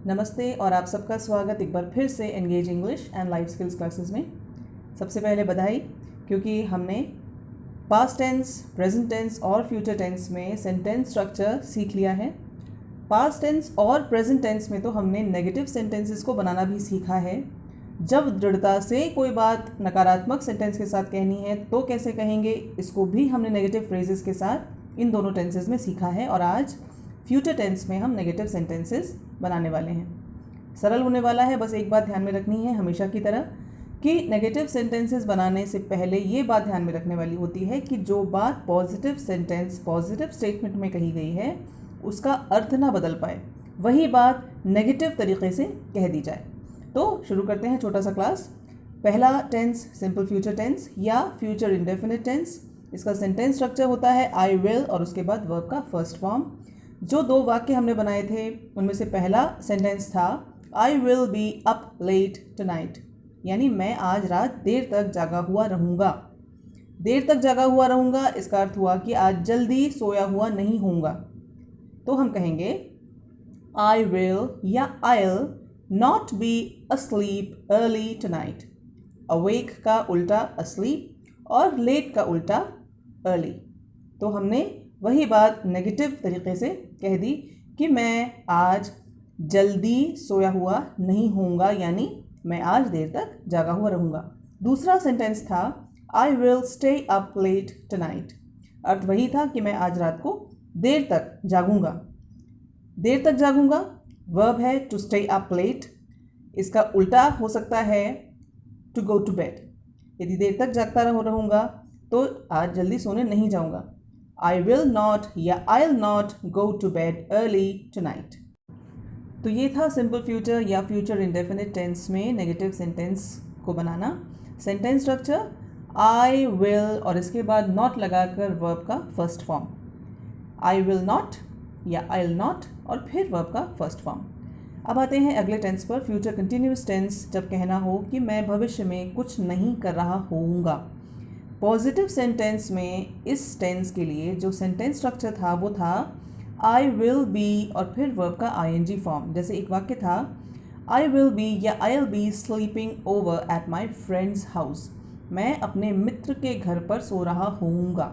नमस्ते और आप सबका स्वागत एक बार फिर से engage English and life skills classes में। सबसे पहले बधाई, क्योंकि हमने पास्ट टेंस, प्रेजेंट टेंस और फ्यूचर टेंस में सेंटेंस स्ट्रक्चर सीख लिया है। पास्ट टेंस और प्रेजेंट टेंस में तो हमने नेगेटिव सेंटेंसेस को बनाना भी सीखा है। जब दृढ़ता से कोई बात नकारात्मक सेंटेंस के साथ कहनी है तो कैसे कहेंगे, इसको भी हमने नेगेटिव फ्रेजेस के साथ इन दोनों टेंसेस में सीखा है। और आज फ्यूचर टेंस में हम नेगेटिव सेंटेंसेस बनाने वाले हैं। सरल होने वाला है, बस एक बात ध्यान में रखनी है हमेशा की तरह कि नेगेटिव सेंटेंसेस बनाने से पहले ये बात ध्यान में रखने वाली होती है कि जो बात पॉजिटिव सेंटेंस, पॉजिटिव स्टेटमेंट में कही गई है उसका अर्थ ना बदल पाए, वही बात नेगेटिव तरीके से कह दी जाए। तो शुरू करते हैं छोटा सा क्लास। पहला टेंस सिंपल फ्यूचर टेंस या फ्यूचर इंडेफिनिट टेंस। इसका सेंटेंस स्ट्रक्चर होता है आई विल और उसके बाद वर्ब का फर्स्ट फॉर्म। जो दो वाक्य हमने बनाए थे उनमें से पहला सेंटेंस था I will be up late tonight, यानी मैं आज रात देर तक जागा हुआ रहूँगा। देर तक जागा हुआ रहूँगा इसका अर्थ हुआ कि आज जल्दी सोया हुआ नहीं होऊंगा। तो हम कहेंगे आई विल या I'll not be asleep early tonight। awake का उल्टा asleep और late का उल्टा early। तो हमने वही बात नेगेटिव तरीके से कह दी कि मैं आज जल्दी सोया हुआ नहीं होऊंगा, यानी मैं आज देर तक जागा हुआ रहूँगा। दूसरा सेंटेंस था I will stay up late tonight. अर्थ वही था कि मैं आज रात को देर तक जागूंगा। देर तक जागूंगा वर्ब है टू स्टे अप लेट। इसका उल्टा हो सकता है टू गो टू बेड। यदि देर तक जागता रहूँगा तो आज जल्दी सोने नहीं जाऊँगा। आई विल नॉट या I'll not go to bed early tonight। तो ये था सिंपल फ्यूचर या फ्यूचर इंडेफिनिट टेंस में नेगेटिव सेंटेंस को बनाना। सेंटेंस स्ट्रक्चर आई विल और इसके बाद नॉट लगाकर वर्ब का first form. I will not या I'll not और फिर वर्ब का फर्स्ट फॉर्म। अब आते हैं अगले टेंस पर, फ्यूचर कंटिन्यूस टेंस, जब कहना हो कि मैं भविष्य में कुछ नहीं कर रहा होऊंगा। पॉजिटिव सेंटेंस में इस टेंस के लिए जो सेंटेंस स्ट्रक्चर था वो था आई विल बी और फिर वर्ब का ing फॉर्म। जैसे एक वाक्य था आई विल बी या I'll be sleeping over at my friend's house। मैं अपने मित्र के घर पर सो रहा होऊंगा।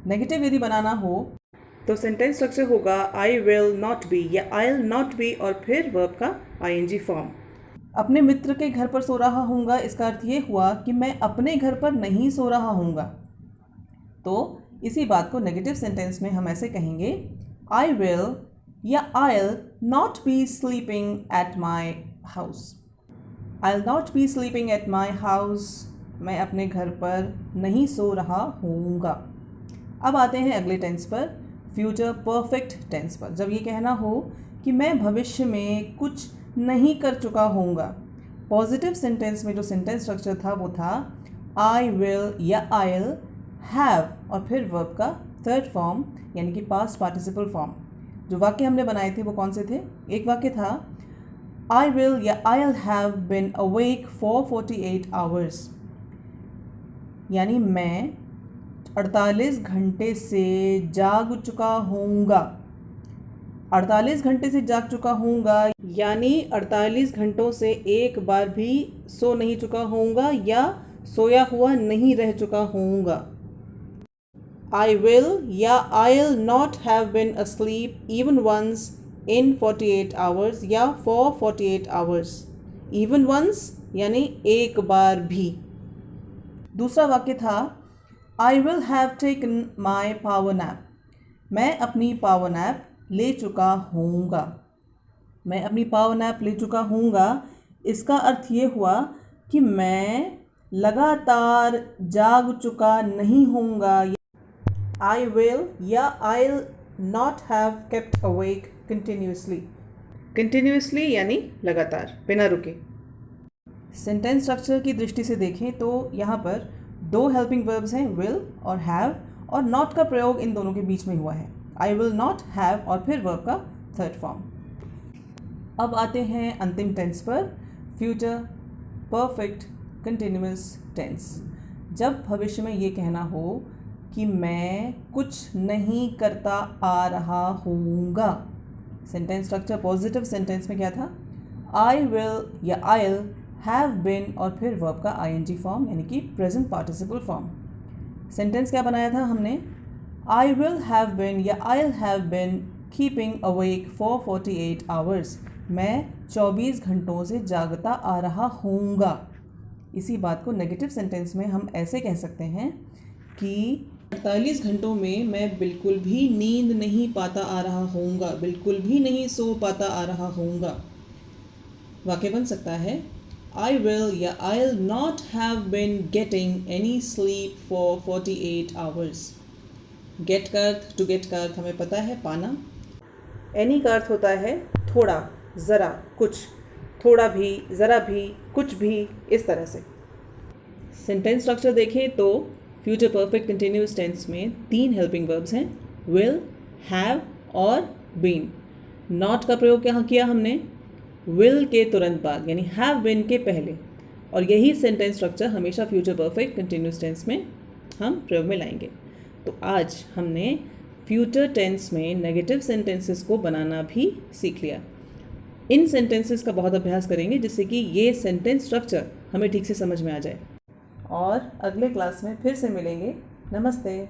नेगेटिव यदि बनाना हो तो सेंटेंस स्ट्रक्चर होगा आई विल नॉट बी या I'll not be और फिर वर्ब का ing फॉर्म। अपने मित्र के घर पर सो रहा होऊंगा इसका अर्थ ये हुआ कि मैं अपने घर पर नहीं सो रहा होऊंगा। तो इसी बात को नेगेटिव सेंटेंस में हम ऐसे कहेंगे आई विल या I'll not be sleeping at my house। I'll not be sleeping at my house, मैं अपने घर पर नहीं सो रहा होऊंगा। अब आते हैं अगले टेंस पर, फ्यूचर परफेक्ट टेंस पर, जब ये कहना हो कि मैं भविष्य में कुछ नहीं कर चुका होऊंगा। पॉजिटिव सेंटेंस में जो सेंटेंस स्ट्रक्चर था वो था आई विल या I'll हैव और फिर वर्ब का थर्ड फॉर्म यानी कि पास्ट पार्टिसिपल फॉर्म। जो वाक्य हमने बनाए थे वो कौन से थे? एक वाक्य था आई विल या I'll have been awake for 48 hours, यानी मैं 48 घंटे से जाग चुका होऊंगा। 48 घंटे से जाग चुका होऊंगा यानी 48 घंटों से एक बार भी सो नहीं चुका होऊंगा या सोया हुआ नहीं रह चुका होऊंगा। आई विल या I'll not have been asleep even once in 48 hours या for 48 hours। even once यानी एक बार भी। दूसरा वाक्य था I will have taken my power nap। मैं अपनी पावर नैप ले चुका होऊंगा। मैं अपनी पावर नैप ले चुका होऊंगा इसका अर्थ ये हुआ कि मैं लगातार जाग चुका नहीं होऊंगा। आई विल या I'll not have kept awake continuously। continuously यानी लगातार, बिना रुके। सेंटेंस स्ट्रक्चर की दृष्टि से देखें तो यहाँ पर दो हेल्पिंग वर्ब्स हैं, विल और हैव, और नॉट का प्रयोग इन दोनों के बीच में हुआ है। आई विल नॉट हैव और फिर वर्ब का थर्ड फॉर्म। अब आते हैं अंतिम टेंस पर, फ्यूचर परफेक्ट कंटिन्यूअस टेंस, जब भविष्य में ये कहना हो कि मैं कुछ नहीं करता आ रहा होऊंगा। सेंटेंस स्ट्रक्चर पॉजिटिव सेंटेंस में क्या था, आई विल या आइल हैव बिन और फिर वर्ब का आईएनजी फॉर्म यानी कि प्रेजेंट पार्टिसिपल फॉर्म। सेंटेंस क्या बनाया था हमने, आई विल हैव बिन या I'll have been keeping awake for 48 hours. मैं 24 घंटों से जागता आ रहा होऊंगा। इसी बात को नेगेटिव सेंटेंस में हम ऐसे कह सकते हैं कि 48 घंटों में मैं बिल्कुल भी नींद नहीं पाता आ रहा होऊंगा, बिल्कुल भी नहीं सो पाता आ रहा होऊंगा। वाक्य बन सकता है, I will या I'll not have been getting any sleep for 48 hours। get का अर्थ, to get का अर्थ हमें पता है पाना। any का अर्थ होता है थोड़ा, ज़रा, कुछ, थोड़ा भी, ज़रा भी, कुछ भी, इस तरह से। सेंटेंस स्ट्रक्चर देखें तो फ्यूचर परफेक्ट कंटिन्यूअस टेंस में 3 हेल्पिंग वर्ब्स हैं, will, have और been। नॉट का प्रयोग यहाँ किया हमने will के तुरंत बाद यानी have been के पहले, और यही सेंटेंस स्ट्रक्चर हमेशा फ्यूचर परफेक्ट कंटिन्यूअस टेंस में हम प्रयोग में लाएंगे। तो आज हमने फ्यूचर टेंस में नेगेटिव सेंटेंसेस को बनाना भी सीख लिया। इन सेंटेंसेस का बहुत अभ्यास करेंगे जिससे कि ये सेंटेंस स्ट्रक्चर हमें ठीक से समझ में आ जाए। और अगले क्लास में फिर से मिलेंगे। नमस्ते।